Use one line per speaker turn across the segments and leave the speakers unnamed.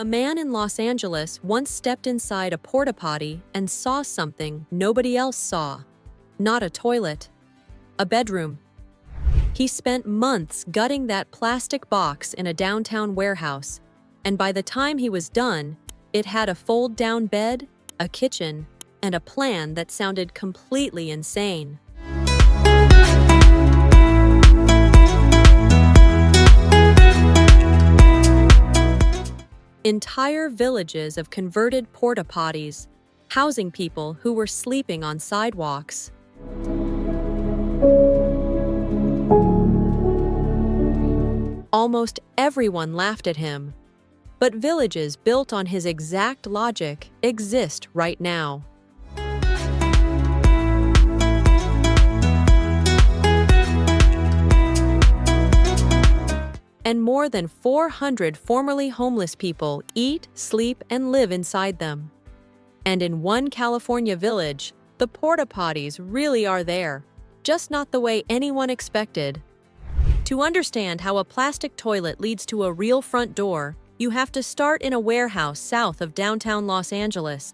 A man in Los Angeles once stepped inside a porta potty and saw something nobody else saw. Not a toilet, a bedroom. He spent months gutting that plastic box in a downtown warehouse, and by the time he was done, it had a fold-down bed, a kitchen, and a plan that sounded completely insane. Entire villages of converted porta-potties, housing people who were sleeping on sidewalks. Almost everyone laughed at him, but villages built on his exact logic exist right now. And more than 400 formerly homeless people eat, sleep, and live inside them. And in one California village, the porta-potties really are there, just not the way anyone expected. To understand how a plastic toilet leads to a real front door, you have to start in a warehouse south of downtown Los Angeles.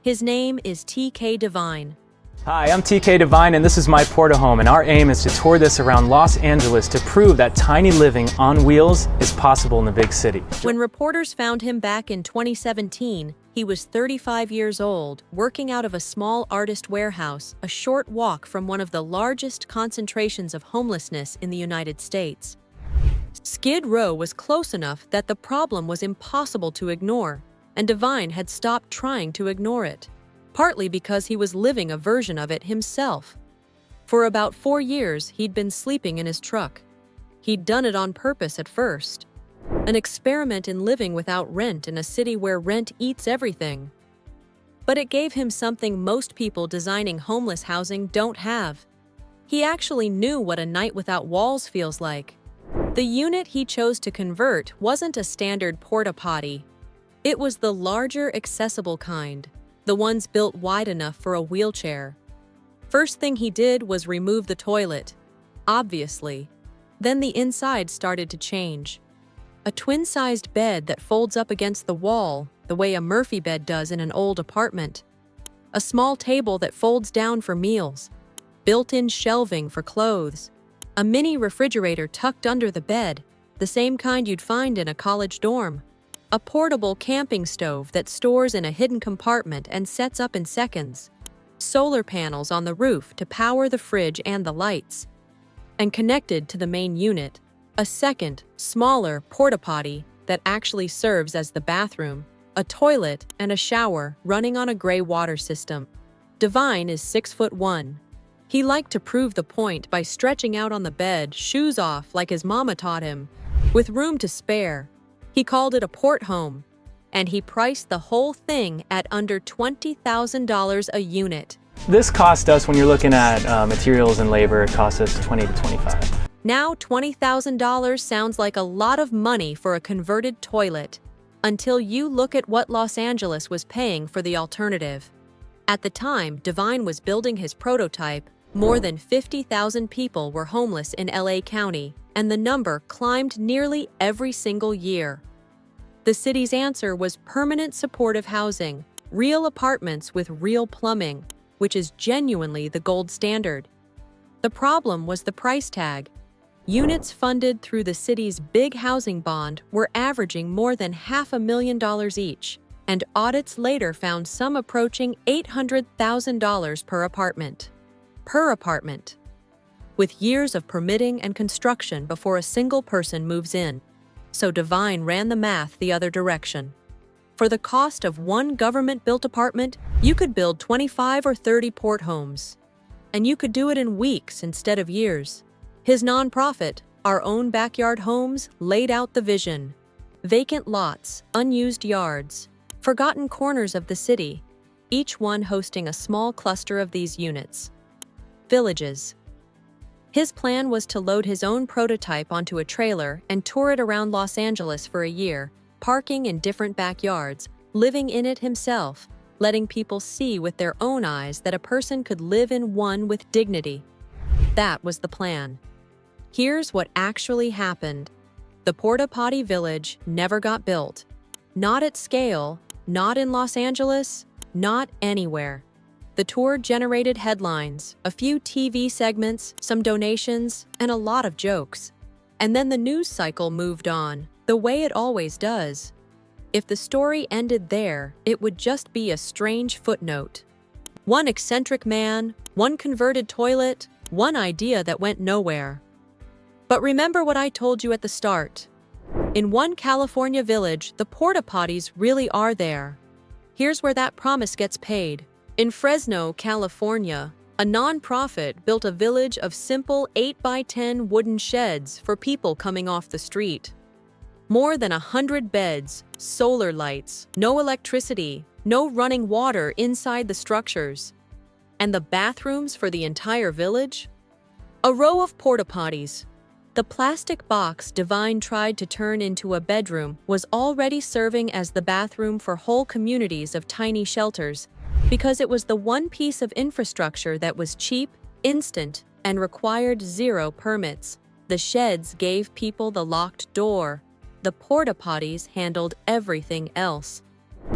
His name is TK Devine.
Hi, I'm TK Devine and this is my Porta Home, and our aim is to tour this around Los Angeles to prove that tiny living on wheels is possible in the big city.
When reporters found him back in 2017, he was 35 years old, working out of a small artist warehouse, a short walk from one of the largest concentrations of homelessness in the United States. Skid Row was close enough that the problem was impossible to ignore, and Devine had stopped trying to ignore it. Partly because he was living a version of it himself. For about 4 years, he'd been sleeping in his truck. He'd done it on purpose at first. An experiment in living without rent in a city where rent eats everything. But it gave him something most people designing homeless housing don't have. He actually knew what a night without walls feels like. The unit he chose to convert wasn't a standard porta potty. It was the larger, accessible kind. The ones built wide enough for a wheelchair. First thing he did was remove the toilet, obviously. Then the inside started to change. A twin-sized bed that folds up against the wall, the way a Murphy bed does in an old apartment. A small table that folds down for meals. Built-in shelving for clothes. A mini refrigerator tucked under the bed, the same kind you'd find in a college dorm. A portable camping stove that stores in a hidden compartment and sets up in seconds. Solar panels on the roof to power the fridge and the lights. And connected to the main unit, a second, smaller porta-potty that actually serves as the bathroom, a toilet, and a shower running on a gray water system. Devine is 6'1". He liked to prove the point by stretching out on the bed, shoes off like his mama taught him, with room to spare. He called it a port home, and he priced the whole thing at under $20,000 a unit.
This cost us, when you're looking at materials and labor, it cost us $20 to $25.
Now $20,000 sounds like a lot of money for a converted toilet, until you look at what Los Angeles was paying for the alternative. At the time Devine was building his prototype, more than 50,000 people were homeless in LA County, and the number climbed nearly every single year. The city's answer was permanent supportive housing, real apartments with real plumbing, which is genuinely the gold standard. The problem was the price tag. Units funded through the city's big housing bond were averaging more than $500,000 each, and audits later found some approaching $800,000 per apartment. With years of permitting and construction before a single person moves in. So Devine ran the math the other direction. For the cost of one government-built apartment, you could build 25 or 30 port homes. And you could do it in weeks instead of years. His nonprofit, Our Own Backyard Homes, laid out the vision. Vacant lots, unused yards, forgotten corners of the city, each one hosting a small cluster of these units. Villages. His plan was to load his own prototype onto a trailer and tour it around Los Angeles for a year, parking in different backyards, living in it himself, letting people see with their own eyes that a person could live in one with dignity. That was the plan. Here's what actually happened. The Porta-Potty village never got built. Not at scale, not in Los Angeles, not anywhere. The tour generated headlines, a few TV segments, some donations, and a lot of jokes. And then the news cycle moved on, the way it always does. If the story ended there, it would just be a strange footnote. One eccentric man, one converted toilet, one idea that went nowhere. But remember what I told you at the start. In one California village, the porta-potties really are there. Here's where that promise gets paid. In Fresno, California, a nonprofit built a village of simple 8x10 wooden sheds for people coming off the street. More than 100 beds, solar lights, no electricity, no running water inside the structures. And the bathrooms for the entire village? A row of porta-potties. The plastic box Divine tried to turn into a bedroom was already serving as the bathroom for whole communities of tiny shelters, because it was the one piece of infrastructure that was cheap, instant, and required zero permits. The sheds gave people the locked door. The porta-potties handled everything else.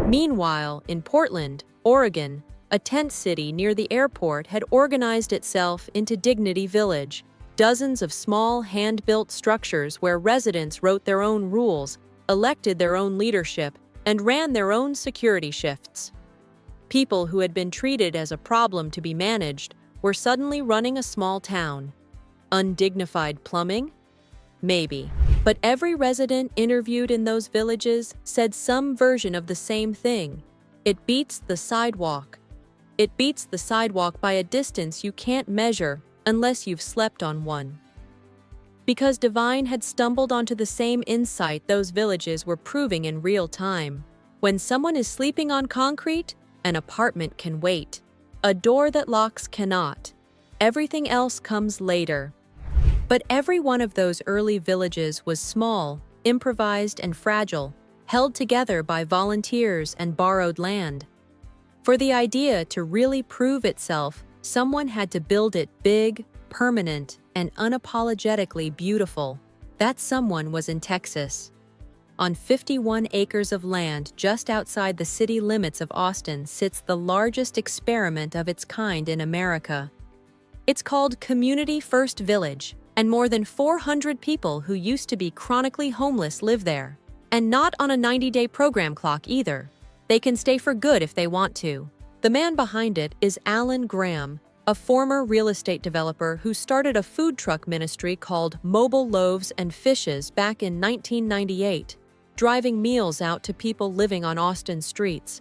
Meanwhile, in Portland, Oregon, a tent city near the airport had organized itself into Dignity Village. Dozens of small, hand-built structures where residents wrote their own rules, elected their own leadership, and ran their own security shifts. People who had been treated as a problem to be managed were suddenly running a small town. Undignified plumbing? Maybe. But every resident interviewed in those villages said some version of the same thing. It beats the sidewalk. It beats the sidewalk by a distance you can't measure unless you've slept on one. Because Divine had stumbled onto the same insight those villages were proving in real time. When someone is sleeping on concrete, an apartment can wait. A door that locks cannot. Everything else comes later. But every one of those early villages was small, improvised, and fragile, held together by volunteers and borrowed land. For the idea to really prove itself, someone had to build it big, permanent, and unapologetically beautiful. That someone was in Texas. On 51 acres of land just outside the city limits of Austin sits the largest experiment of its kind in America. It's called Community First Village, and more than 400 people who used to be chronically homeless live there. And not on a 90-day program clock either. They can stay for good if they want to. The man behind it is Alan Graham, a former real estate developer who started a food truck ministry called Mobile Loaves and Fishes back in 1998, driving meals out to people living on Austin streets.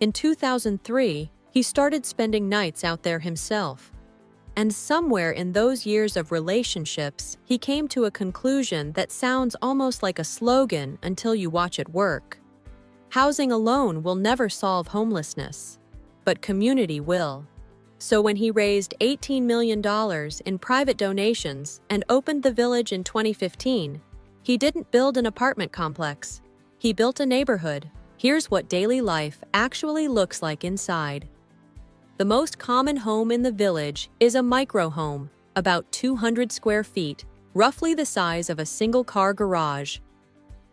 In 2003, he started spending nights out there himself. And somewhere in those years of relationships, he came to a conclusion that sounds almost like a slogan until you watch it work. Housing alone will never solve homelessness, but community will. So when he raised $18 million in private donations and opened the village in 2015, he didn't build an apartment complex. He built a neighborhood. Here's what daily life actually looks like inside. The most common home in the village is a micro-home, about 200 square feet, roughly the size of a single-car garage.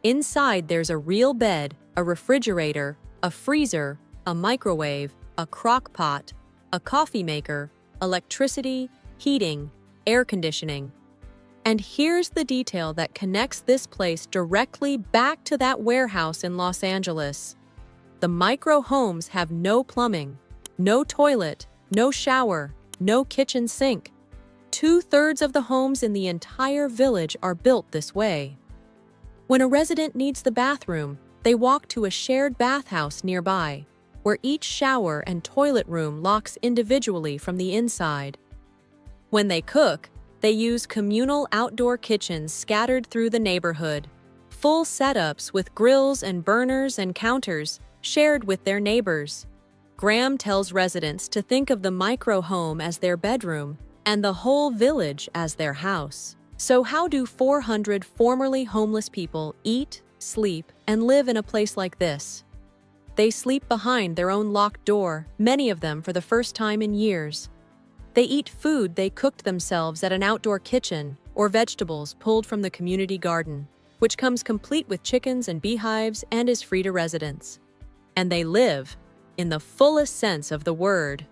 Inside there's a real bed, a refrigerator, a freezer, a microwave, a crock pot, a coffee maker, electricity, heating, air conditioning. And here's the detail that connects this place directly back to that warehouse in Los Angeles. The micro-homes have no plumbing. No toilet, no shower, no kitchen sink. 2/3 of the homes in the entire village are built this way. When a resident needs the bathroom, they walk to a shared bathhouse nearby, where each shower and toilet room locks individually from the inside. When they cook, they use communal outdoor kitchens scattered through the neighborhood, full setups with grills and burners and counters shared with their neighbors. Graham tells residents to think of the micro-home as their bedroom and the whole village as their house. So how do 400 formerly homeless people eat, sleep, and live in a place like this? They sleep behind their own locked door, many of them for the first time in years. They eat food they cooked themselves at an outdoor kitchen or vegetables pulled from the community garden. which comes complete with chickens and beehives and is free to residents. And they live, in the fullest sense of the word.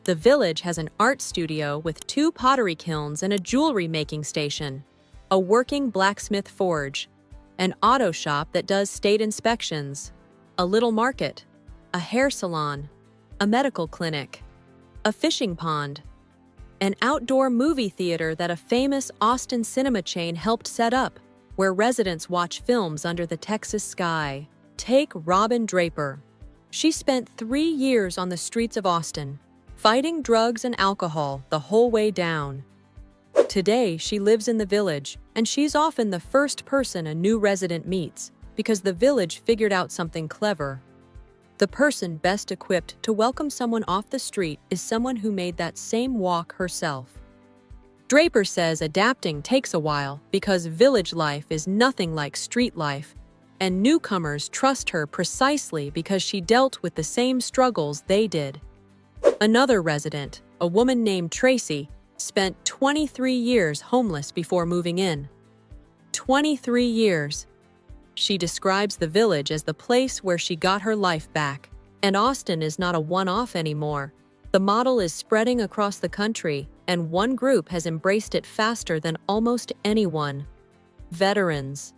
The village has an art studio with 2 pottery kilns and a jewelry-making station, a working blacksmith forge, an auto shop that does state inspections, a little market, a hair salon, a medical clinic, a fishing pond, an outdoor movie theater that a famous Austin cinema chain helped set up, where residents watch films under the Texas sky. Take Robin Draper. She spent 3 years on the streets of Austin, fighting drugs and alcohol the whole way down. Today, she lives in the village, and she's often the first person a new resident meets because the village figured out something clever. The person best equipped to welcome someone off the street is someone who made that same walk herself. Draper says adapting takes a while because village life is nothing like street life, and newcomers trust her precisely because she dealt with the same struggles they did. Another resident, a woman named Tracy, spent 23 years homeless before moving in. 23 years. She describes the village as the place where she got her life back. And Austin is not a one-off anymore. The model is spreading across the country, and one group has embraced it faster than almost anyone. Veterans.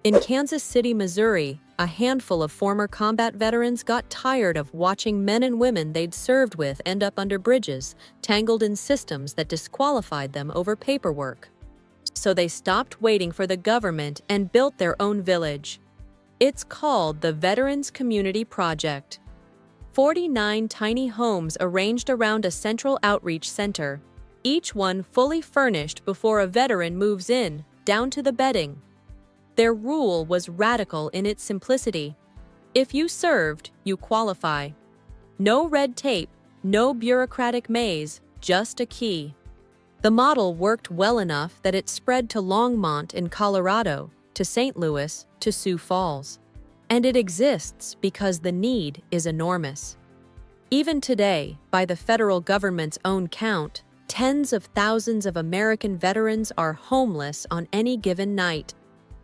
In Kansas City, Missouri, a handful of former combat veterans got tired of watching men and women they'd served with end up under bridges, tangled in systems that disqualified them over paperwork. So they stopped waiting for the government and built their own village. It's called the Veterans Community Project. 49 tiny homes arranged around a central outreach center, each one fully furnished before a veteran moves in, down to the bedding. Their rule was radical in its simplicity. If you served, you qualify. No red tape, no bureaucratic maze, just a key. The model worked well enough that it spread to Longmont in Colorado, to St. Louis, to Sioux Falls. And it exists because the need is enormous. Even today, by the federal government's own count, tens of thousands of American veterans are homeless on any given night.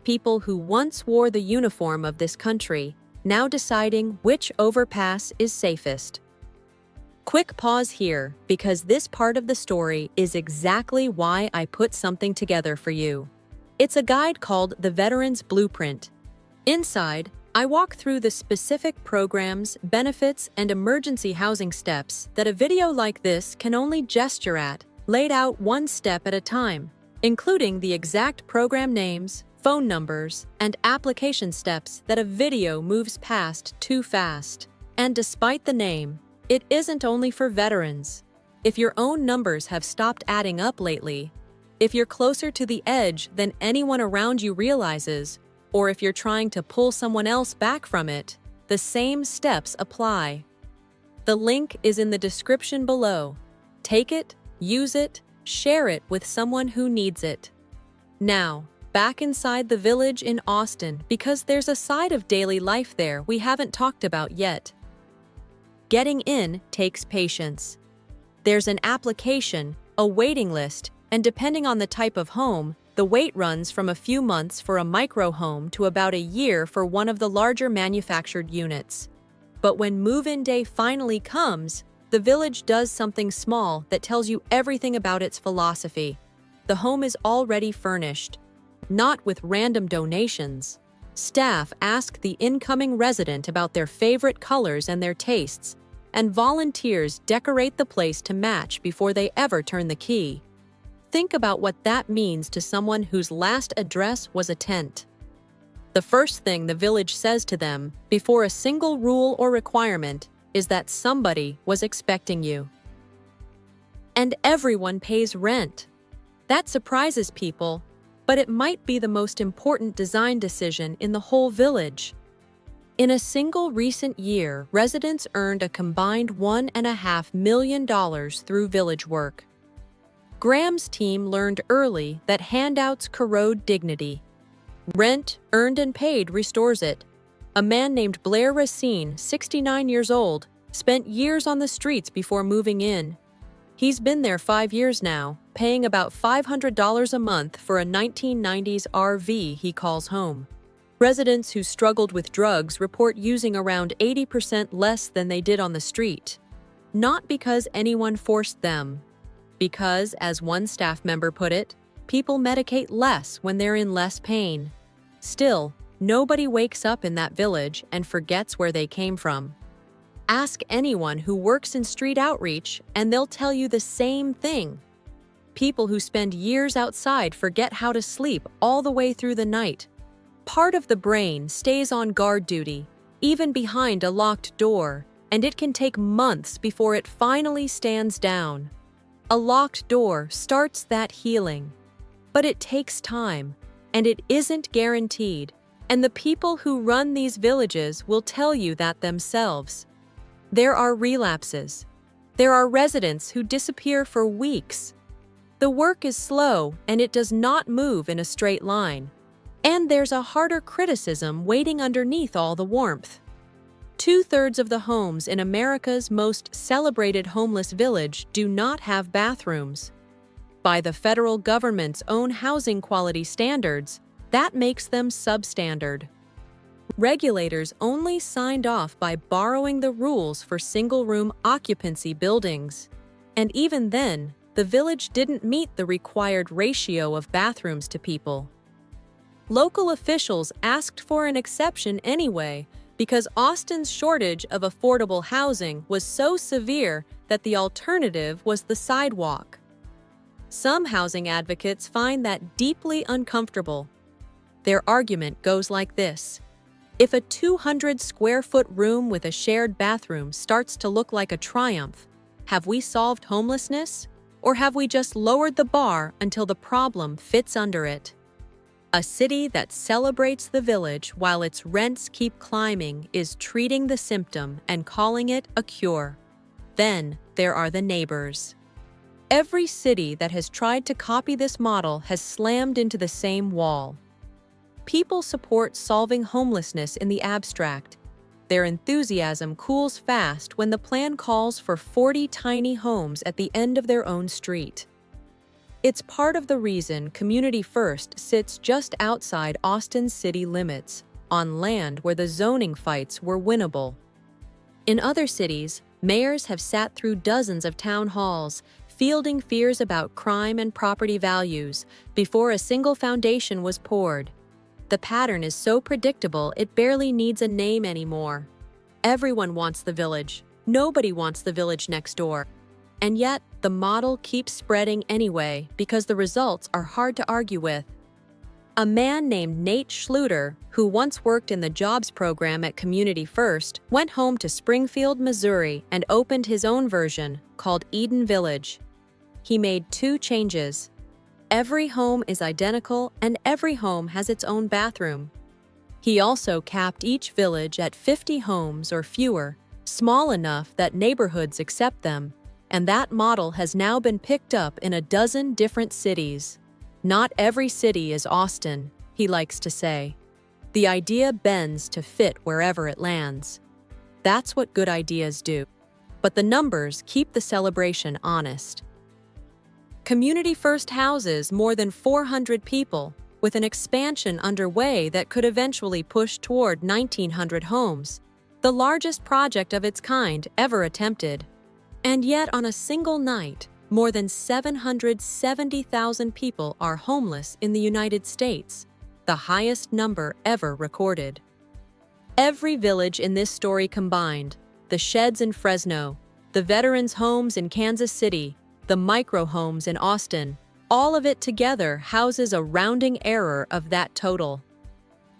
People who once wore the uniform of this country, now deciding which overpass is safest. Quick pause here, because this part of the story is exactly why I put something together for you. It's a guide called The Veteran's Blueprint. Inside, I walk through the specific programs, benefits, and emergency housing steps that a video like this can only gesture at, laid out one step at a time, including the exact program names, phone numbers, and application steps that a video moves past too fast. And despite the name, it isn't only for veterans. If your own numbers have stopped adding up lately, if you're closer to the edge than anyone around you realizes, or if you're trying to pull someone else back from it, the same steps apply. The link is in the description below. Take it, use it, share it with someone who needs it. Now, back inside the village in Austin, because there's a side of daily life there we haven't talked about yet. Getting in takes patience. There's an application, a waiting list, and depending on the type of home, the wait runs from a few months for a micro home to about a year for one of the larger manufactured units. But when move-in day finally comes, the village does something small that tells you everything about its philosophy. The home is already furnished, not with random donations. Staff ask the incoming resident about their favorite colors and their tastes, and volunteers decorate the place to match before they ever turn the key. Think about what that means to someone whose last address was a tent. The first thing the village says to them, before a single rule or requirement, is that somebody was expecting you. And everyone pays rent. That surprises people, but it might be the most important design decision in the whole village. In a single recent year, residents earned a combined $1.5 million through village work. Graham's team learned early that handouts corrode dignity. Rent, earned and paid, restores it. A man named Blair Racine, 69 years old, spent years on the streets before moving in. He's been there 5 years now, paying about $500 a month for a 1990s RV he calls home. Residents who struggled with drugs report using around 80% less than they did on the street. Not because anyone forced them, because, as one staff member put it, people medicate less when they're in less pain. Still, nobody wakes up in that village and forgets where they came from. Ask anyone who works in street outreach, and they'll tell you the same thing. People who spend years outside forget how to sleep all the way through the night. Part of the brain stays on guard duty, even behind a locked door, and it can take months before it finally stands down. A locked door starts that healing. But it takes time, and it isn't guaranteed, and the people who run these villages will tell you that themselves. There are relapses. There are residents who disappear for weeks. The work is slow, and it does not move in a straight line. And there's a harder criticism waiting underneath all the warmth. 2/3 of the homes in America's most celebrated homeless village do not have bathrooms. By the federal government's own housing quality standards, that makes them substandard. Regulators only signed off by borrowing the rules for single-room occupancy buildings. And even then, the village didn't meet the required ratio of bathrooms to people. Local officials asked for an exception anyway, because Austin's shortage of affordable housing was so severe that the alternative was the sidewalk. Some housing advocates find that deeply uncomfortable. Their argument goes like this: if a 200-square-foot room with a shared bathroom starts to look like a triumph, have we solved homelessness? Or have we just lowered the bar until the problem fits under it? A city that celebrates the village while its rents keep climbing is treating the symptom and calling it a cure. Then there are the neighbors. Every city that has tried to copy this model has slammed into the same wall. People support solving homelessness in the abstract. Their enthusiasm cools fast when the plan calls for 40 tiny homes at the end of their own street. It's part of the reason Community First sits just outside Austin's city limits, on land where the zoning fights were winnable. In other cities, mayors have sat through dozens of town halls, fielding fears about crime and property values before a single foundation was poured. The pattern is so predictable it barely needs a name anymore. Everyone wants the village. Nobody wants the village next door. And yet, the model keeps spreading anyway because the results are hard to argue with. A man named Nate Schluter, who once worked in the jobs program at Community First, went home to Springfield, Missouri, and opened his own version, called Eden Village. He made 2 changes. Every home is identical, and every home has its own bathroom. He also capped each village at 50 homes or fewer, small enough that neighborhoods accept them, and that model has now been picked up in a dozen different cities. Not every city is Austin, he likes to say. The idea bends to fit wherever it lands. That's what good ideas do. But the numbers keep the celebration honest. Community First houses more than 400 people, with an expansion underway that could eventually push toward 1,900 homes, the largest project of its kind ever attempted. And yet, on a single night, more than 770,000 people are homeless in the United States, the highest number ever recorded. Every village in this story combined, the sheds in Fresno, the veterans' homes in Kansas City, the micro-homes in Austin, all of it together houses a rounding error of that total.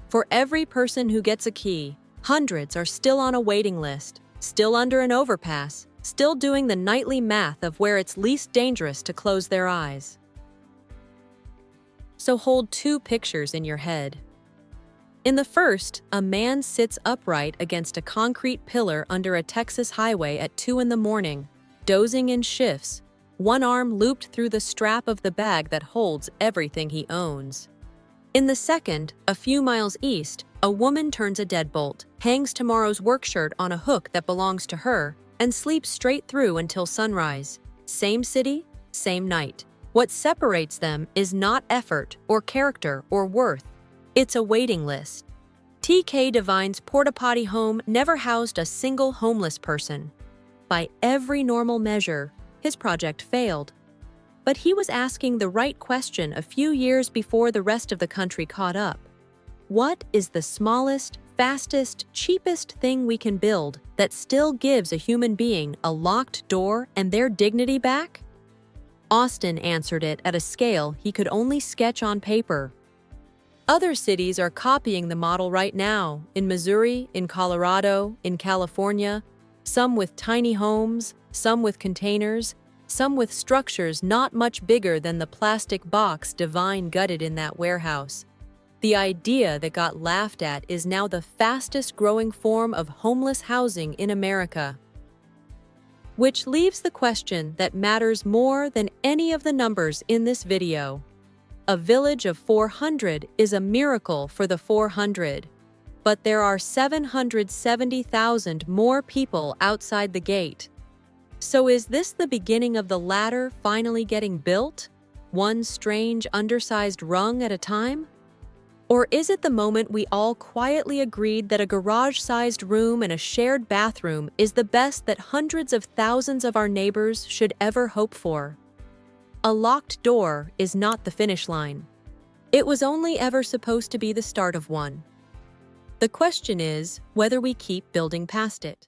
For every person who gets a key, hundreds are still on a waiting list, still under an overpass, still doing the nightly math of where it's least dangerous to close their eyes. So hold 2 pictures in your head. In the first, a man sits upright against a concrete pillar under a Texas highway at 2 a.m, dozing in shifts, one arm looped through the strap of the bag that holds everything he owns. In the second, a few miles east, a woman turns a deadbolt, hangs tomorrow's work shirt on a hook that belongs to her, and sleeps straight through until sunrise. Same city, same night. What separates them is not effort or character or worth. It's a waiting list. TK Devine's porta-potty home never housed a single homeless person. By every normal measure, his project failed. But he was asking the right question a few years before the rest of the country caught up. What is the smallest, fastest, cheapest thing we can build that still gives a human being a locked door and their dignity back? Austin answered it at a scale he could only sketch on paper. Other cities are copying the model right now, in Missouri, in Colorado, in California, some with tiny homes, some with containers, some with structures not much bigger than the plastic box Devine gutted in that warehouse. The idea that got laughed at is now the fastest growing form of homeless housing in America. Which leaves the question that matters more than any of the numbers in this video. A village of 400 is a miracle for the 400, but there are 770,000 more people outside the gate. So is this the beginning of the ladder finally getting built, one strange undersized rung at a time? Or is it the moment we all quietly agreed that a garage-sized room and a shared bathroom is the best that hundreds of thousands of our neighbors should ever hope for? A locked door is not the finish line. It was only ever supposed to be the start of one. The question is whether we keep building past it.